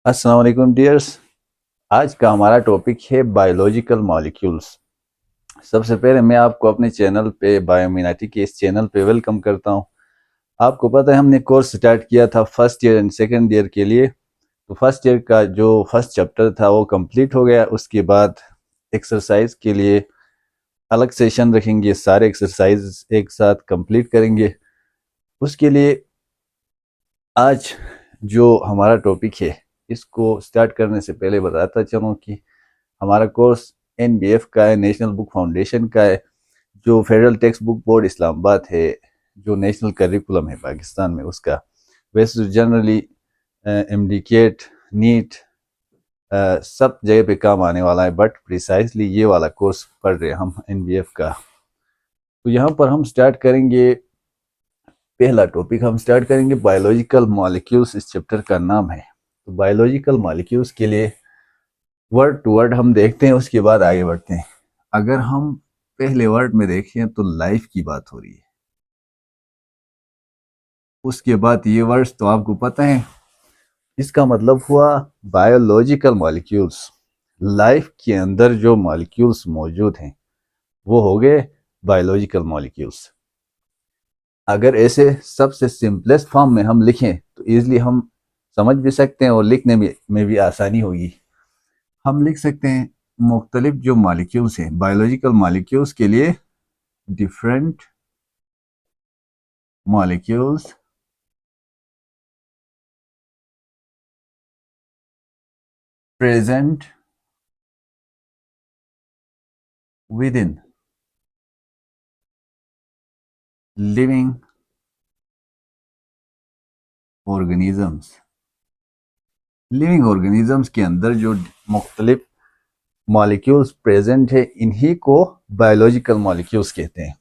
अस्सलाम वालेकुम डियर्स। आज का हमारा टॉपिक है बायोलॉजिकल मॉलिक्यूल्स। सबसे पहले मैं आपको अपने चैनल पे बायोमिनाटी के इस चैनल पे वेलकम करता हूं। आपको पता है हमने कोर्स स्टार्ट किया था first year and second year के लिए। तो फर्स्ट ईयर का जो फर्स्ट चैप्टर था वो कंप्लीट हो गया। उसके बाद एक्सरसाइज के लिए अलग सेशन रखेंगे, सारे एक्सरसाइज एक साथ कंप्लीट करेंगे। उसके लिए आज जो हमारा टॉपिक है इसको स्टार्ट करने से पहले बताता चलूँ कि हमारा कोर्स एनबीएफ का है, नेशनल बुक फाउंडेशन का है, जो federal text book board Islamabad है, जो नेशनल करिकुलम है पाकिस्तान में उसका। वैसे जनरली एमडीकेट नीट सब जगह पे काम आने वाला है, बट प्रिसाइसली ये वाला कोर्स पढ़ रहे हैं हम एनबीएफ का। तो यहाँ पर हम स्टार्ट करेंगे, पहला टॉपिक हम स्टार्ट करेंगे बायोलॉजिकल मॉलिक्यूल्स। इस चैप्टर का नाम है। तो बायोलॉजिकल मॉलिक्यूल्स के लिए वर्ड टू वर्ड हम देखते हैं, उसके बाद आगे बढ़ते हैं। अगर हम पहले वर्ड में देखें तो लाइफ की बात हो रही है। उसके बाद ये वर्ड्स तो आपको पता है, इसका मतलब हुआ बायोलॉजिकल मॉलिक्यूल्स। लाइफ के अंदर जो मॉलिक्यूल्स मौजूद हैं वो हो गए बायोलॉजिकल मॉलिक्यूल्स। अगर ऐसे सबसे सिंपलेस्ट फॉर्म में हम लिखें तो इजीली हम समझ भी सकते हैं और लिखने में भी आसानी होगी। हम लिख सकते हैं मुख्तलिफ जो मॉलिक्यूल्स हैं बायोलॉजिकल मॉलिक्यूल्स के लिए, different molecules present within living organisms। Living organisms के अंदर जो मुख्तलिफ मॉलिक्यूल्स प्रेजेंट है इन्हीं को बायोलॉजिकल मॉलिक्यूल्स कहते हैं।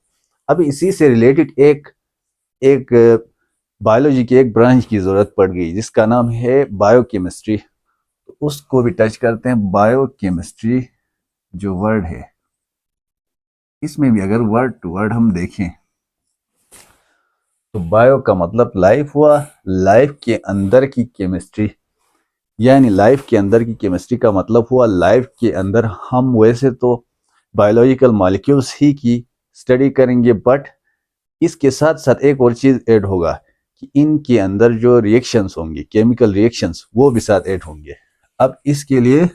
अब इसी से रिलेटेड एक एक बायोलॉजी की एक ब्रांच की जरूरत पड़ गई जिसका नाम है बायोकेमिस्ट्री। तो उसको भी टच करते हैं। बायोकेमिस्ट्री जो वर्ड है, इसमें भी अगर वर्ड टू वर्ड हम देखें तो बायो का मतलब लाइफ हुआ, लाइफ के अंदर की केमिस्ट्री, यानी लाइफ के अंदर की केमिस्ट्री का मतलब हुआ लाइफ के अंदर हम वैसे तो बायोलॉजिकल मॉलिक्यूल्स ही की स्टडी करेंगे, बट इसके साथ साथ एक और चीज ऐड होगा कि इनके अंदर जो रिएक्शंस होंगे, केमिकल रिएक्शंस, वो भी साथ ऐड होंगे। अब इसके लिए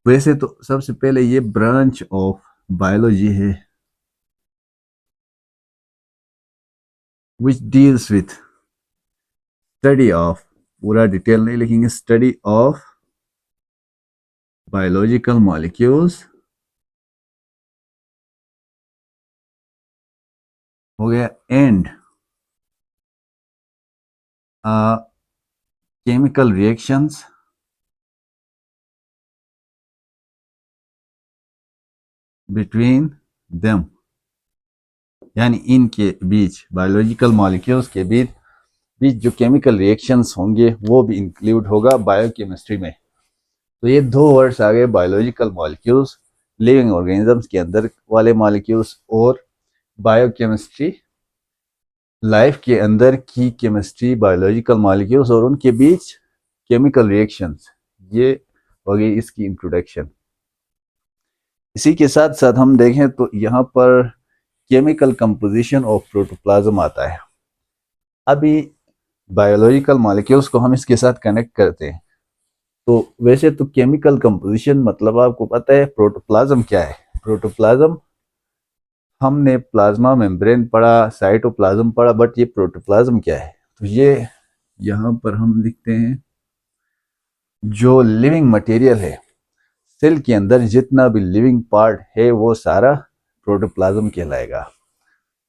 वैसे तो सबसे पहले ये ब्रांच ऑफ बायोलॉजी है which deals with study of, पूरा डिटेल नहीं लिखेंगे, स्टडी ऑफ बायोलॉजिकल मॉलिक्यूल्स हो गया, and chemical reactions between them, यानी इनके बीच, बायोलॉजिकल मॉलिक्यूल्स के बीच जो केमिकल रिएक्शंस होंगे वो भी इंक्लूड होगा बायोकेमिस्ट्री में। तो ये दो वर्ड्स आ गए, बायोलॉजिकल मॉलिक्यूल्स लिविंग ऑर्गेनिजम्स के अंदर वाले मॉलिक्यूल्स, और बायोकेमिस्ट्री लाइफ के अंदर की केमिस्ट्री, बायोलॉजिकल मॉलिक्यूल्स और उनके बीच केमिकल रिएक्शंस। ये हो गई इसकी इंट्रोडक्शन। इसी के साथ साथ हम देखें तो यहाँ पर केमिकल कंपोजिशन ऑफ प्रोटोप्लाज्म आता है। अभी बायोलॉजिकल मॉलिक्यूल्स को हम इसके साथ कनेक्ट करते हैं। तो वैसे तो केमिकल कंपोजिशन मतलब आपको पता है प्रोटोप्लाज्म क्या है। प्रोटोप्लाज्म हमने प्लाज्मा मेम्ब्रेन पढ़ा, साइटोप्लाज्म पढ़ा, बट ये प्रोटोप्लाज्म क्या है? तो ये यहाँ पर हम लिखते हैं जो लिविंग मटेरियल है, सेल के अंदर जितना भी लिविंग पार्ट है वो सारा प्रोटोप्लाज्म कहलाएगा।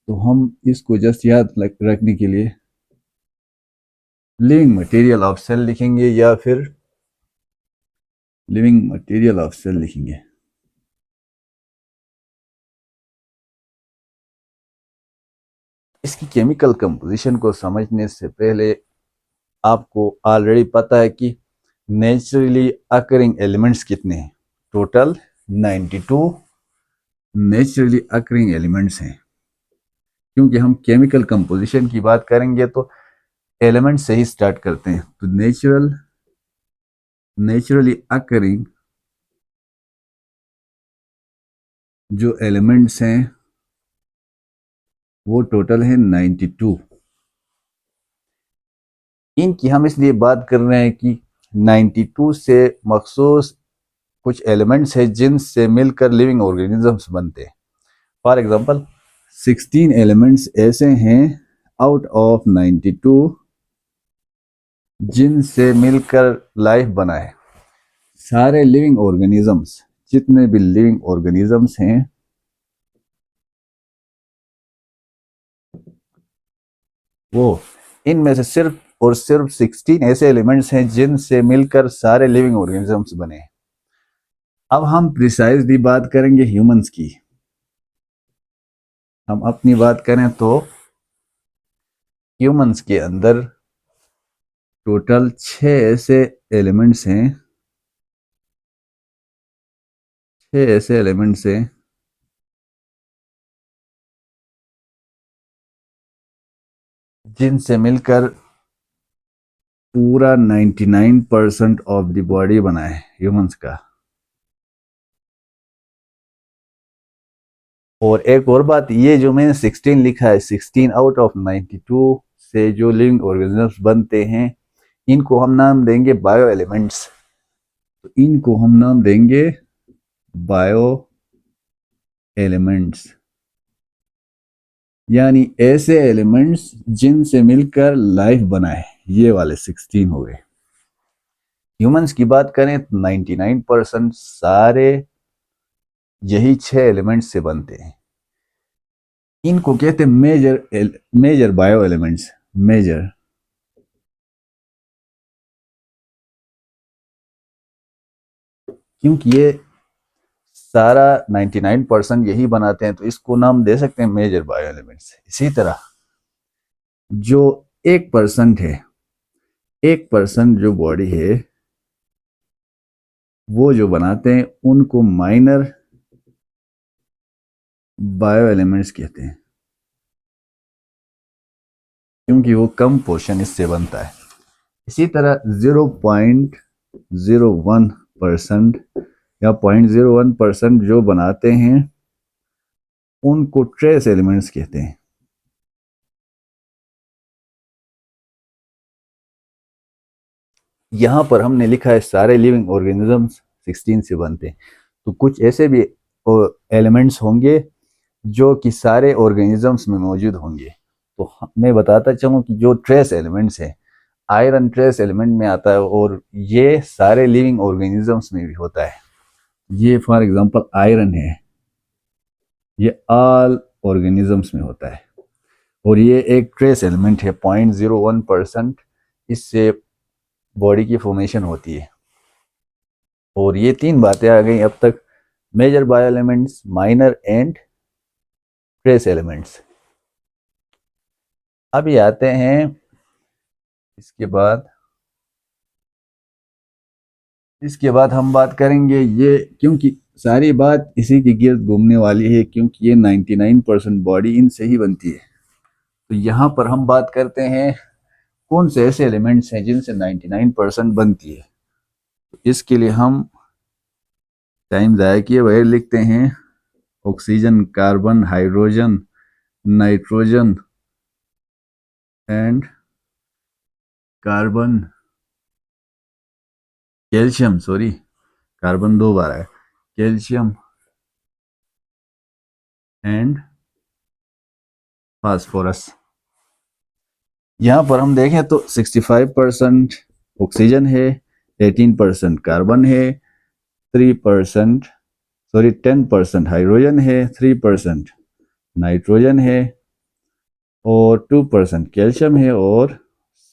तो हम इसको जस्ट याद रखने के लिए लिविंग मटेरियल ऑफ सेल लिखेंगे या फिर लिविंग मटेरियल ऑफ सेल लिखेंगे। इसकी केमिकल कंपोजिशन को समझने से पहले आपको ऑलरेडी पता है कि नेचुरली अकरिंग एलिमेंट्स कितने हैं। टोटल 92 नेचुरली अकरिंग एलिमेंट्स हैं। क्योंकि हम केमिकल कंपोजिशन की बात करेंगे तो एलिमेंट से ही स्टार्ट करते हैं। तो नेचुरल नेचुरली अकरिंग जो एलिमेंट्स हैं वो टोटल है 92। इनकी हम इसलिए बात कर रहे हैं कि 92 से मखसूस कुछ एलिमेंट्स हैं जिनसे मिलकर लिविंग ऑर्गेनिजम्स बनते हैं। फॉर एग्जांपल 16 एलिमेंट्स ऐसे हैं आउट ऑफ 92 जिनसे मिलकर लाइफ बना है। सारे लिविंग ऑर्गेनिजम्स, जितने भी लिविंग ऑर्गेनिजम्स हैं वो इनमें से सिर्फ और सिर्फ 16 ऐसे एलिमेंट्स हैं जिनसे मिलकर सारे लिविंग ऑर्गेनिजम्स बने। अब हम प्रिसाइजली बात करेंगे ह्यूमंस की। हम अपनी बात करें तो ह्यूमंस के अंदर टोटल 6 ऐसे एलिमेंट्स हैं, 6 ऐसे एलिमेंट्स हैं जिनसे मिलकर पूरा 99% ऑफ द बॉडी बना है ह्यूमंस का। और एक और बात, ये जो मैंने 16 लिखा है, 16 आउट ऑफ 92 से जो लिविंग ऑर्गेनिजम्स बनते हैं इनको हम नाम देंगे बायो एलिमेंट्स। तो इनको हम नाम देंगे बायो एलिमेंट्स, यानी ऐसे एलिमेंट्स जिनसे मिलकर लाइफ बना है। ये वाले 16 हो गए। ह्यूमंस की बात करें तो 99% सारे यही 6 एलिमेंट्स से बनते हैं। इनको कहते हैं मेजर बायो एलिमेंट्स। मेजर, क्योंकि ये सारा 99% यही बनाते हैं तो इसको नाम दे सकते हैं मेजर बायो एलिमेंट्स। इसी तरह जो 1% है, 1% जो बॉडी है वो जो बनाते हैं उनको माइनर बायो एलिमेंट्स कहते हैं, क्योंकि वो कम पोर्शन इससे बनता है। इसी तरह 0.01% या 0.01% जो बनाते हैं उनको ट्रेस एलिमेंट्स कहते हैं। यहां पर हमने लिखा है सारे लिविंग ऑर्गेनिजम्स 16 से बनते हैं। तो कुछ ऐसे भी एलिमेंट्स होंगे जो कि सारे ऑर्गेनिजम्स में मौजूद होंगे। तो मैं बताता चाहूँ कि जो ट्रेस एलिमेंट्स है, आयरन ट्रेस एलिमेंट में आता है और ये सारे लिविंग ऑर्गेनिजम्स में भी होता है। ये फॉर एग्जांपल आयरन है, ये ऑल ऑर्गेनिजम्स में होता है और ये एक ट्रेस एलिमेंट है 0.01%। इससे बॉडी की फॉर्मेशन होती है। और ये 3 बातें आ गई अब तक, major bio elements, minor and trace elements. अभी आते हैं इसके बाद हम बात करेंगे ये, क्योंकि सारी बात इसी के गिर्द घूमने वाली है, क्योंकि ये 99% बॉडी इनसे ही बनती है। तो यहाँ पर हम बात करते हैं कौन से ऐसे एलिमेंट्स हैं जिनसे 99% बनती है। तो इसके लिए हम टाइम ज़ाया किए बगैर लिखते हैं oxygen, carbon, hydrogen, nitrogen and carbon, calcium, sorry carbon 2 बार है, कैल्शियम एंड फास्फोरस। यहाँ पर हम देखें तो 65% ऑक्सीजन है, 18% कार्बन है, 10% हाइड्रोजन है, 3% नाइट्रोजन है और 2% कैल्शियम है और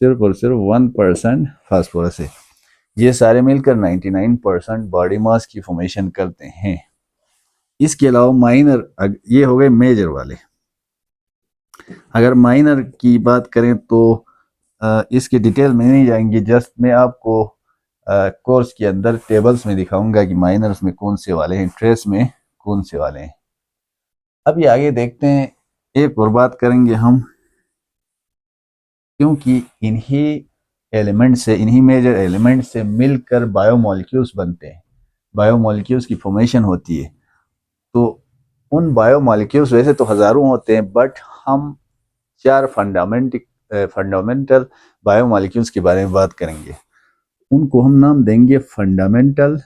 सिर्फ 1% फास्फोरस है। ये सारे मिलकर 99% बॉडी मास की फॉर्मेशन करते हैं। इसके अलावा माइनर, ये हो गए मेजर वाले। अगर माइनर की बात करें तो इसकी डिटेल में नहीं जाएंगे, जस्ट मैं आपको कोर्स के अंदर टेबल्स में दिखाऊंगा कि माइनर्स में कौन से वाले हैं, ट्रेस में कौन से वाले हैं। अभी आगे देखते हैं, एक और बात करेंगे हम, क्योंकि इन्हीं एलिमेंट से, इन्हीं मेजर एलिमेंट से मिलकर बायोमोलिक्यूल्स बनते हैं, बायोमोलिक्यूल्स की फॉर्मेशन होती है। तो उन बायोमोलिक्यूल्स वैसे तो हजारों होते हैं, बट हम 4 फंडामेंटल बायोमोलिक्यूल्स के बारे में बात करेंगे। उनको हम नाम देंगे फंडामेंटल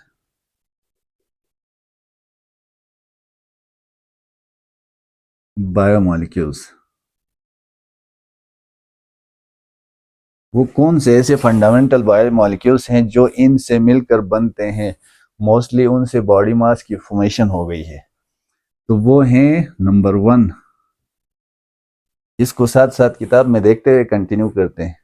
बायोमोलिक्यूल्स। वो कौन से ऐसे फंडामेंटल बायोमोलिक्यूल्स हैं जो इनसे मिलकर बनते हैं, मोस्टली उनसे बॉडी मास की फॉर्मेशन हो गई है। तो वो हैं नंबर 1। इसको साथ साथ किताब में देखते हुए कंटिन्यू करते हैं।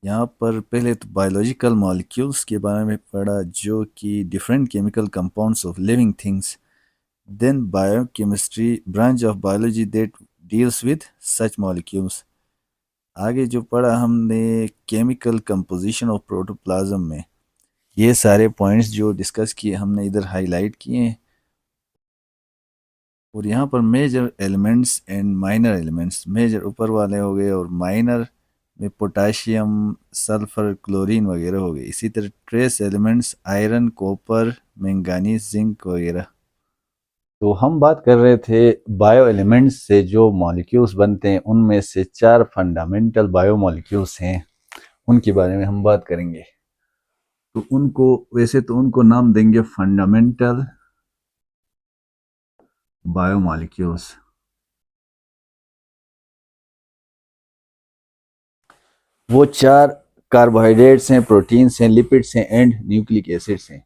यहाँ पर पहले तो बायोलॉजिकल मॉलिक्यूल्स के बारे में पढ़ा, जो कि different chemical compounds of living things. Then biochemistry, branch of biology that deals with such molecules. आगे जो पढ़ा हमने केमिकल कंपोजिशन ऑफ प्रोटोप्लाज्म में, ये सारे पॉइंट्स जो डिस्कस किए हमने इधर हाईलाइट किए हैं। और यहाँ पर major elements and minor elements, major ऊपर वाले हो गए और माइनर में पोटाशियम, सल्फर, क्लोरीन वगैरह हो गए। इसी तरह trace elements iron, copper, manganese, zinc वगैरह। तो हम बात कर रहे थे बायो एलिमेंट्स से जो मॉलिक्यूल्स बनते हैं, उनमें से 4 फंडामेंटल बायो मॉलिक्यूल्स हैं, उनके बारे में हम बात करेंगे। तो उनको वैसे तो उनको नाम देंगे फंडामेंटल बायोमॉलिक्यूल्स। वो 4 कार्बोहाइड्रेट्स हैं, प्रोटीन्स हैं, लिपिड्स हैं एंड न्यूक्लिक एसिड्स हैं।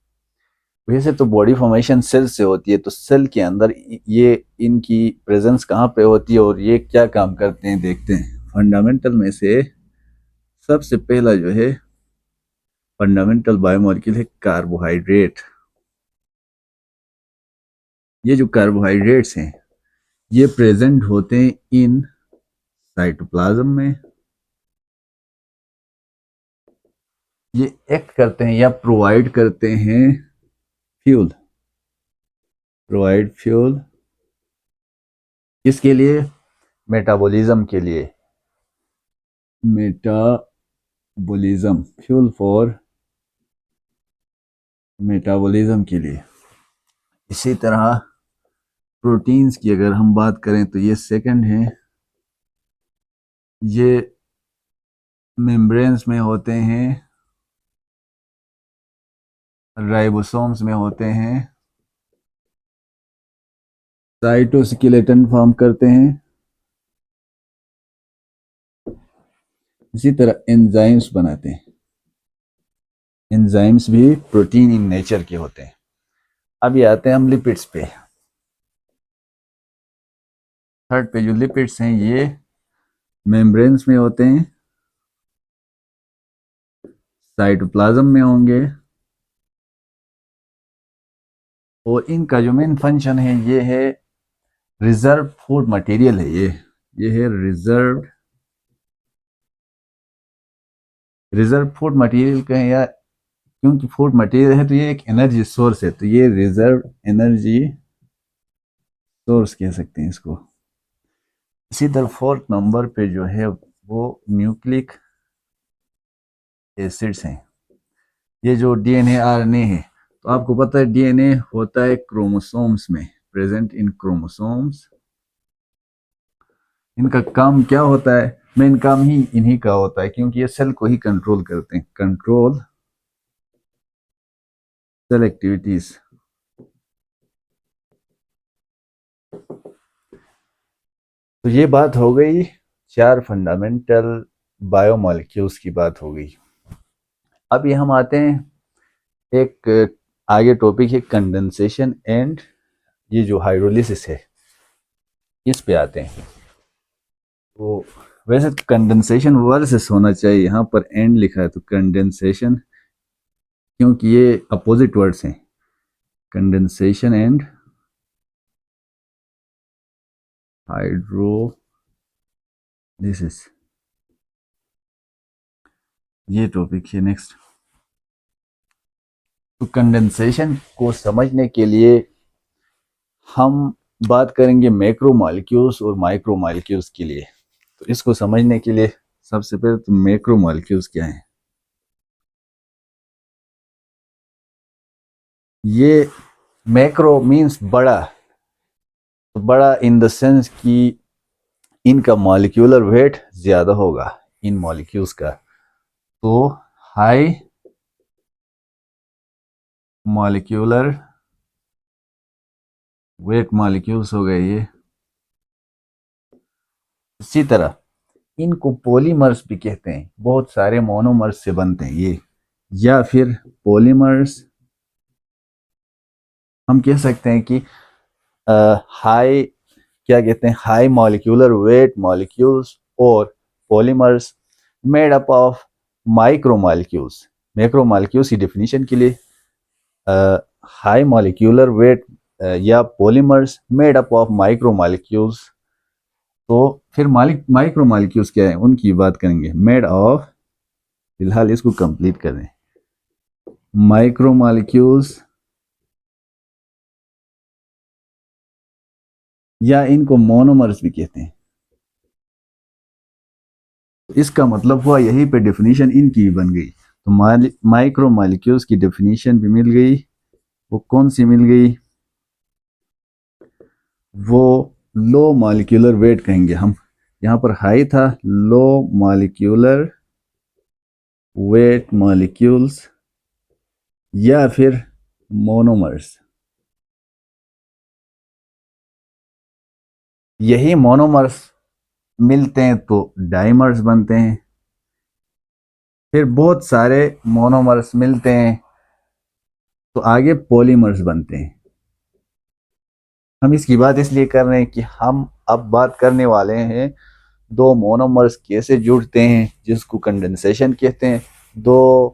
वैसे तो बॉडी फॉर्मेशन सेल से होती है, तो सेल के अंदर ये इनकी प्रेजेंस कहाँ पे होती है और ये क्या काम करते हैं देखते हैं। फंडामेंटल में से सबसे पहला जो है फंडामेंटल बायोमॉलिक्यूल है कार्बोहाइड्रेट। ये जो कार्बोहाइड्रेट्स हैं ये प्रेजेंट होते हैं इन साइटोप्लाज्म में। ये एक्ट करते हैं या प्रोवाइड करते हैं फ्यूल, प्रोवाइड फ्यूल किसके लिए? मेटाबॉलिज्म के लिए, मेटाबॉलिज्म, फ्यूल फॉर मेटाबॉलिज्म के लिए। इसी तरह प्रोटीन्स की अगर हम बात करें तो ये सेकंड है, ये मेम्ब्रेन्स में होते हैं, राइबोसोम्स में होते हैं, साइटोस्केलेटन फॉर्म करते हैं। इसी तरह एंजाइम्स बनाते हैं, एंजाइम्स भी प्रोटीन इन नेचर के होते हैं। अब ये आते हैं हम लिपिड्स पे। थर्ड पे जो लिपिड्स हैं ये मेम्ब्रेन्स में होते हैं, साइटोप्लाज्म में होंगे, और इनका जो मेन फंक्शन है ये है रिजर्व फूड मटेरियल है। ये है रिजर्व फूड मटेरियल कहें, या क्योंकि फूड मटेरियल है तो ये एक एनर्जी सोर्स है, तो ये रिजर्व एनर्जी सोर्स कह सकते हैं इसको। इसी तरह फोर्थ नंबर पे जो है वो न्यूक्लिक एसिड्स हैं। ये जो डीएनए आरएनए है, तो आपको पता है डीएनए होता है क्रोमोसोम्स में, प्रेजेंट इन क्रोमोसोम्स। इनका काम क्या होता है? मेन काम ही इन्हीं का होता है, क्योंकि ये सेल को ही कंट्रोल करते हैं, कंट्रोल सेल एक्टिविटीज। तो ये बात हो गई 4 फंडामेंटल बायोमोलिक्यूल्स की बात हो गई। अब ये हम आते हैं एक आगे टॉपिक है कंडेंसेशन एंड ये जो हाइड्रोलिसिस है, इस पे आते हैं। तो वैसे कंडेंसेशन वर्सेस होना चाहिए, यहाँ पर एंड लिखा है तो कंडेंसेशन, क्योंकि ये अपोजिट वर्ड्स हैं, कंडेंसेशन एंड हाइड्रोलिसिस। ये टॉपिक है नेक्स्ट। तो कंडेंसेशन को समझने के लिए हम बात करेंगे मैक्रो मॉलिक्यूल्स और माइक्रो मॉलिक्यूल्स के लिए। तो इसको समझने के लिए सबसे पहले तो मैक्रो मॉलिक्यूल्स क्या हैं। ये मैक्रो मींस बड़ा, तो बड़ा इन द सेंस कि इनका मॉलिक्यूलर वेट ज्यादा होगा इन मॉलिक्यूल्स का। तो हाई मॉलिक्यूलर वेट मॉलिक्यूल्स हो गए ये। इसी तरह इनको पॉलीमर्स भी कहते हैं, बहुत सारे मोनोमर्स से बनते हैं ये, या फिर पॉलीमर्स हम कह सकते हैं कि हाई क्या कहते हैं, हाई मॉलिक्यूलर वेट मॉलिक्यूल्स और polymers made up of micro molecules. Macro molecules की डेफिनेशन के लिए हाई मॉलिक्यूलर वेट या polymers made up of micro molecules. तो फिर माइक्रो मॉलिक्यूल्स क्या है उनकी बात करेंगे, मेड ऑफ, फिलहाल इसको कंप्लीट करें, माइक्रो मॉलिक्यूल्स या इनको मोनोमर्स भी कहते हैं। इसका मतलब हुआ यहीं पे डेफिनेशन इनकी भी बन गई। तो माइक्रो मॉलिक्यूल्स की डेफिनेशन भी मिल गई। वो कौन सी मिल गई, वो लो मॉलिक्यूलर वेट कहेंगे हम। यहाँ पर हाई था, लो मॉलिक्यूलर वेट मॉलिक्यूल्स या फिर मोनोमर्स। यही मोनोमर्स मिलते हैं तो डाइमर्स बनते हैं, फिर बहुत सारे मोनोमर्स मिलते हैं तो आगे पॉलीमर्स बनते हैं। हम इसकी बात इसलिए कर रहे हैं कि हम अब बात करने वाले हैं दो मोनोमर्स कैसे जुड़ते हैं, जिसको कंडेंसेशन कहते हैं। दो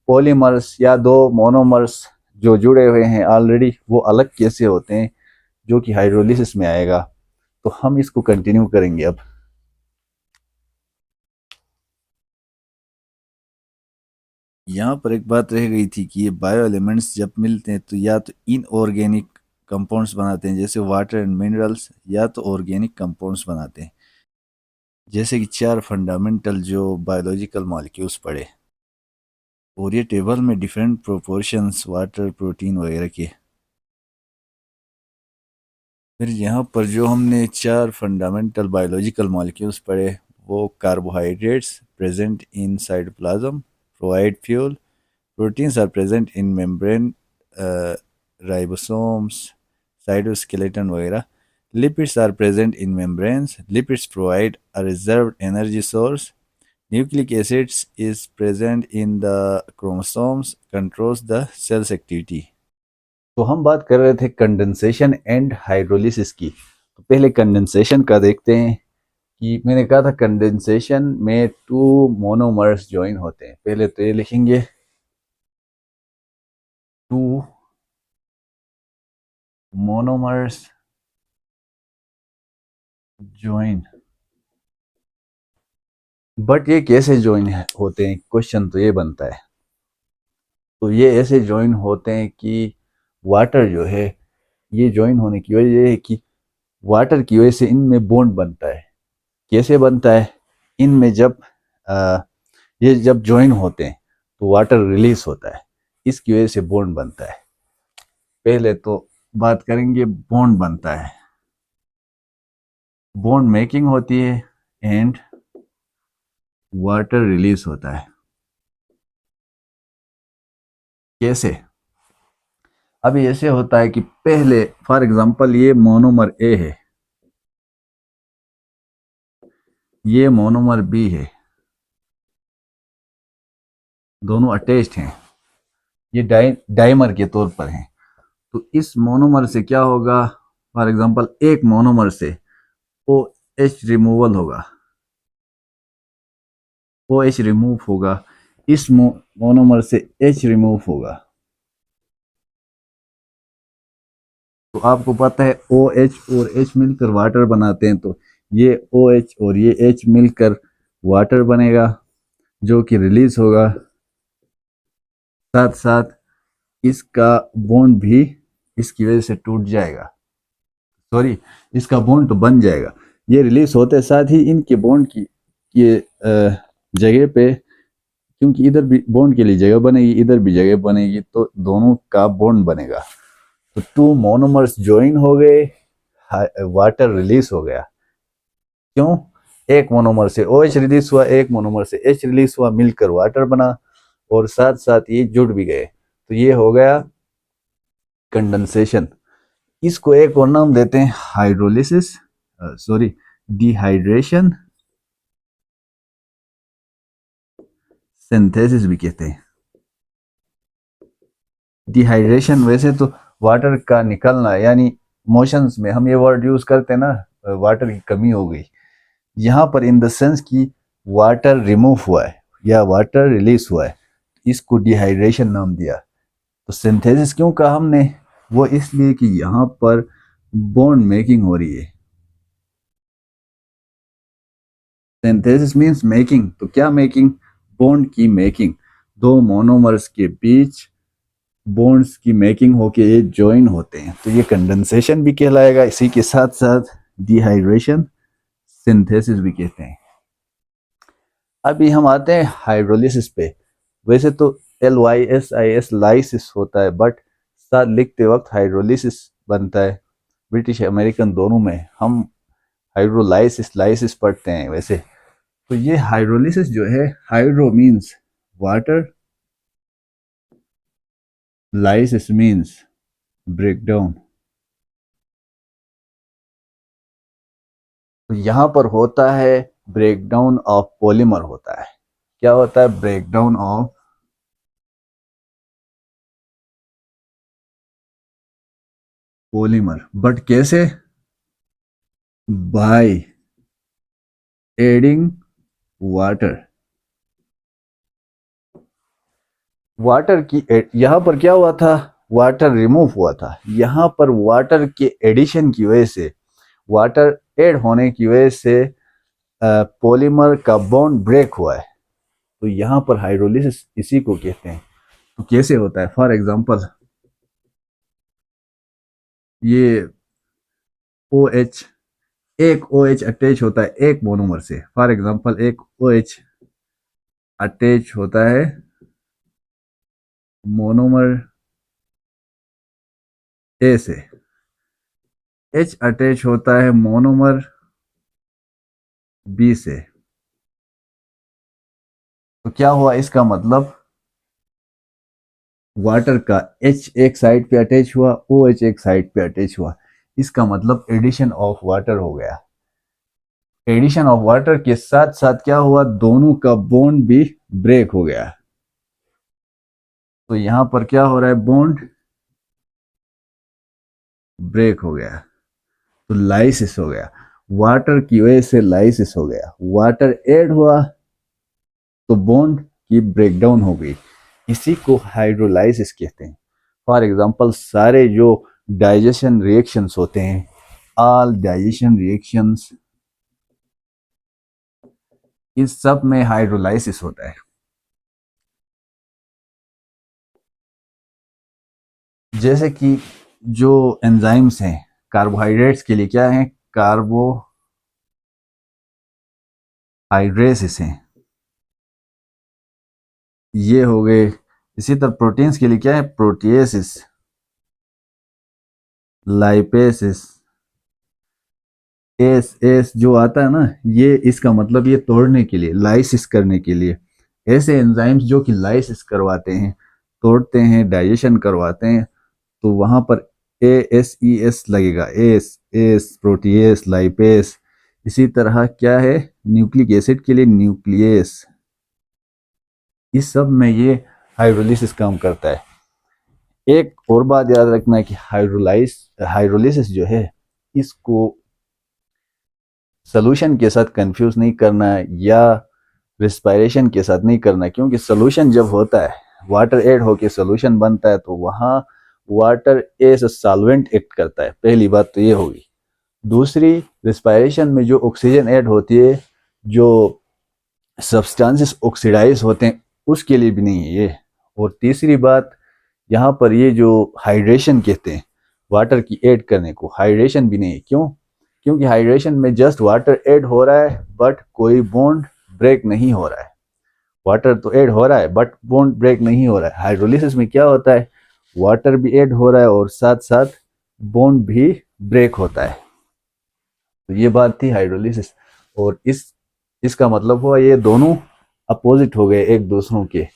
पॉलीमर्स या दो मोनोमर्स जो जुड़े हुए हैं ऑलरेडी, वो अलग कैसे होते हैं, जो कि हाइड्रोलिसिस में आएगा। तो हम इसको कंटिन्यू करेंगे। अब यहाँ पर एक बात रह गई थी कि ये बायो एलिमेंट्स जब मिलते हैं तो या तो इनऑर्गेनिक कंपाउंड्स बनाते हैं जैसे वाटर एंड मिनरल्स, या तो ऑर्गेनिक कंपाउंड्स बनाते हैं जैसे कि चार फंडामेंटल जो बायोलॉजिकल मॉलिक्यूल्स पढ़े। और ये टेबल में डिफरेंट प्रोपोर्शंस वाटर प्रोटीन वगैरह के। फिर यहाँ पर जो हमने चार फंडामेंटल बायोलॉजिकल मॉलिक्यूल्स पढ़े, वो carbohydrates present in cytoplasm provide fuel, proteins are present in membrane ribosomes cytoskeleton वगैरह, lipids are present in membranes, lipids provide a reserved energy source, nucleic acids is present in the chromosomes controls the cells activity. तो हम बात कर रहे थे condensation and hydrolysis की। तो पहले कंडेंसेशन का देखते हैं कि मैंने कहा था कंडेंसेशन में टू मोनोमर्स ज्वाइन होते हैं। पहले तो ये लिखेंगे टू मोनोमर्स ज्वाइन। बट ये कैसे ज्वाइन होते हैं, क्वेश्चन तो ये बनता है। तो ये ऐसे ज्वाइन होते हैं कि वाटर जो है, ये ज्वाइन होने की वजह ये है कि वाटर की वजह से इनमें बॉन्ड बनता है। कैसे बनता है, इनमें जब ये जब ज्वाइन होते हैं तो वाटर रिलीज होता है, इसकी वजह से बॉन्ड बनता है। पहले तो बात करेंगे बॉन्ड बनता है, बॉन्ड मेकिंग होती है एंड वाटर रिलीज होता है। कैसे, अभी ऐसे होता है कि पहले फॉर एग्जांपल ये मोनोमर ए है, ये मोनोमर बी है, दोनों अटैच्ड हैं, ये डाइमर के तौर पर हैं। तो इस मोनोमर से क्या होगा, फॉर एग्जांपल एक मोनोमर से ओ एच रिमूवल होगा, ओ एच रिमूव होगा, इस मोनोमर से एच रिमूव होगा। तो आपको पता है ओ एच और एच मिलकर वाटर बनाते हैं, तो ये ओ एच और ये एच मिलकर वाटर बनेगा जो कि रिलीज होगा। साथ साथ इसका बॉन्ड भी इसकी वजह से टूट जाएगा। सॉरी, इसका बॉन्ड तो बन जाएगा। ये रिलीज होते साथ ही इनके बॉन्ड की ये जगह पे, क्योंकि इधर भी बॉन्ड के लिए जगह बनेगी, इधर भी जगह बनेगी, तो दोनों का बॉन्ड बनेगा। तो टू मोनोमर्स ज्वाइन हो गए, वाटर रिलीज हो गया। क्यों? एक मोनोमर से OH रिलीज हुआ, एक मोनोमर से H रिलीज हुआ, मिलकर वाटर बना और साथ साथ ये जुड़ भी गए। तो ये हो गया कंडेंसेशन। इसको एक और नाम देते हैं हाइड्रोलिसिस, सॉरी डिहाइड्रेशन, सिंथेसिस भी कहते हैं। डिहाइड्रेशन वैसे तो वाटर का निकलना, यानी मोशंस में हम ये वर्ड यूज करते हैं ना, वाटर की कमी हो गई। यहाँ पर इन द सेंस कि वाटर रिमूव हुआ है या वाटर रिलीज हुआ है, इसको डिहाइड्रेशन नाम दिया। तो सिंथेसिस क्यों कहा हमने? वो इसलिए कि यहाँ पर बॉन्ड मेकिंग हो रही है। Synthesis means making. तो क्या मेकिंग? बॉन्ड की मेकिंग। दो मोनोमर्स के बीच बॉन्ड्स की मेकिंग होके ये ज्वाइन होते हैं, तो ये कंडेंसेशन भी कहलाएगा। इसी के साथ साथ डिहाइड्रेशन, सिंथेसिस भी कहते हैं। अभी हम आते हैं हाइड्रोलिसिस पे। वैसे तो LYSIS लाइसिस होता है, बट साथ लिखते वक्त हाइड्रोलिसिस बनता है। ब्रिटिश अमेरिकन दोनों में हम हाइड्रोलाइसिस लाइसिस पढ़ते हैं वैसे। तो ये हाइड्रोलिसिस जो है, hydro means water, lysis means breakdown. तो यहां पर होता है ब्रेकडाउन ऑफ पॉलीमर होता है। क्या होता है? Breakdown of polymer. बट कैसे? By adding water. वाटर की यहां पर क्या हुआ था? वाटर रिमूव हुआ था। यहां पर वाटर के एडिशन की वजह से, वाटर ऐड होने की वजह से पॉलीमर का बॉन्ड ब्रेक हुआ है। तो यहां पर हाइड्रोलिसिस इसी को कहते हैं। तो कैसे होता है? फॉर एग्जांपल, ये OH, एक OH अटैच होता है एक मोनोमर से। फॉर एग्जांपल, एक OH अटैच होता है मोनोमर A से, H अटैच होता है मोनोमर B से। तो क्या हुआ? इसका मतलब वाटर का H एक साइड पे अटैच हुआ, OH एक साइड पे अटैच हुआ। इसका मतलब एडिशन ऑफ वाटर हो गया। एडिशन ऑफ वाटर के साथ साथ क्या हुआ? दोनों का बॉन्ड भी ब्रेक हो गया। तो यहां पर क्या हो रहा है? बॉन्ड ब्रेक हो गया, तो लाइसिस हो गया। वाटर की वजह से लाइसिस हो गया। वाटर ऐड हुआ तो बॉन्ड की ब्रेकडाउन हो गई। इसी को हाइड्रोलाइसिस कहते हैं। फॉर एग्जांपल, सारे जो डाइजेशन रिएक्शंस होते हैं, ऑल डाइजेशन रिएक्शंस, इस सब में हाइड्रोलाइसिस होता है। जैसे कि जो एंजाइम्स हैं कार्बोहाइड्रेट्स के लिए, क्या है? कार्बोहाइड्रेसिस हैं, ये हो गए। इसी तरह प्रोटीन्स के लिए क्या है? प्रोटिएसिस, लाइपेसिस। एस एस जो आता है ना, ये इसका मतलब ये तोड़ने के लिए, लाइसिस करने के लिए। ऐसे एंजाइम्स जो कि लाइसिस करवाते हैं, तोड़ते हैं, डाइजेशन करवाते हैं, तो वहां पर ASES लगेगा। S S, protease, lipase. इसी तरह क्या है? न्यूक्लिक एसिड के लिए न्यूक्लियस। इस सब में ये हाइड्रोलिसिस काम करता है। एक और बात याद रखना है कि हाइड्रोलिसिस जो है, इसको सोल्यूशन के साथ कंफ्यूज नहीं करना है या रिस्पायरेशन के साथ नहीं करना है। क्योंकि सोल्यूशन जब होता है, वाटर ऐड होके सोल्यूशन बनता है, तो वहां water as a solvent act करता है। पहली बात तो ये होगी। दूसरी, रिस्पायरेशन में जो ऑक्सीजन ऐड होती है, जो सब्सटेंसेस ऑक्सीडाइज होते हैं, उसके लिए भी नहीं है ये। और तीसरी बात, यहाँ पर ये जो हाइड्रेशन कहते हैं, वाटर की ऐड करने को, हाइड्रेशन भी नहीं। क्यों? क्योंकि हाइड्रेशन में जस्ट वाटर ऐड हो रहा है बट कोई बॉन्ड ब्रेक नहीं हो रहा है। वाटर तो ऐड हो रहा है बट बॉन्ड ब्रेक नहीं हो रहा है। हाइड्रोलिसिस में क्या होता है, वाटर भी ऐड हो रहा है और साथ साथ बॉन्ड भी ब्रेक होता है। तो ये बात थी हाइड्रोलिसिस। और इसका मतलब हुआ ये दोनों अपोजिट हो गए एक दूसरों के।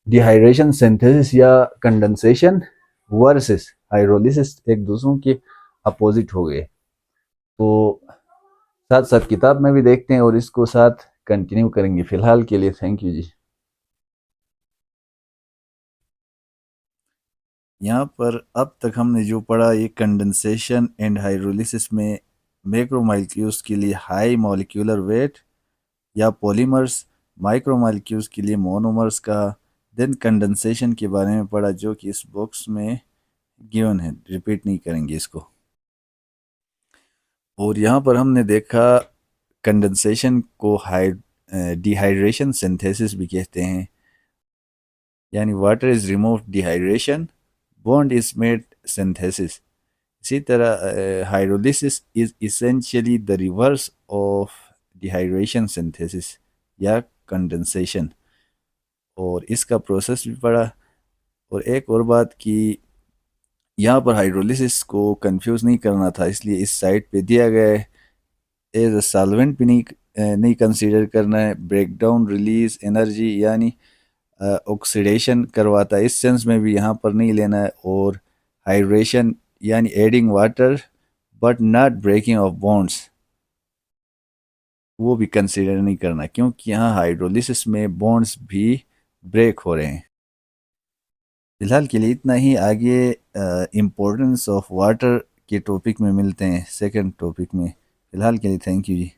डिहाइड्रेशन सिंथेसिस या कंडेंसेशन वर्सेस हाइड्रोलिसिस एक दूसरों के अपोजिट हो गए। तो साथ साथ किताब में भी देखते हैं और इसको साथ कंटिन्यू करेंगे। फिलहाल के लिए थैंक यू जी। यहाँ पर अब तक हमने जो पढ़ा, ये कंडेंसेशन एंड हाइड्रोलिसिस में मैक्रोमोलेक्यूल्स के लिए हाई मॉलिक्यूलर वेट या पॉलीमर्स, माइक्रोमोलेक्यूल्स के लिए मोनोमर्स का। देन कंडेंसेशन के बारे में पढ़ा जो कि इस बॉक्स में गिवन है, रिपीट नहीं करेंगे इसको। और यहाँ पर हमने देखा कंडेंसेशन को डिहाइड्रेशन सिंथेसिस भी कहते हैं, यानी water is remove dehydration, bond is made synthesis. इसी तरह hydrolysis is essentially the reverse of dehydration synthesis या कंडेंसेशन, और इसका प्रोसेस भी पढ़ा। और एक और बात कि यहाँ पर हाइड्रोलिसिस को कंफ्यूज नहीं करना था, इसलिए इस साइड पे दिया गया है। एज अ सॉल्वेंट भी नहीं कंसीडर करना है। ब्रेक डाउन रिलीज एनर्जी यानी ऑक्सीडेशन करवाता है, इस सेंस में भी यहाँ पर नहीं लेना है। और हाइड्रेशन यानी adding water but not breaking off bonds, वो भी कंसीडर नहीं करना, क्योंकि यहाँ हाइड्रोलिसिस में बॉन्ड्स भी ब्रेक हो रहे हैं। फिलहाल के लिए इतना ही। आगे इम्पोर्टेंस ऑफ वाटर के टॉपिक में मिलते हैं, सेकंड टॉपिक में। फिलहाल के लिए थैंक यू जी।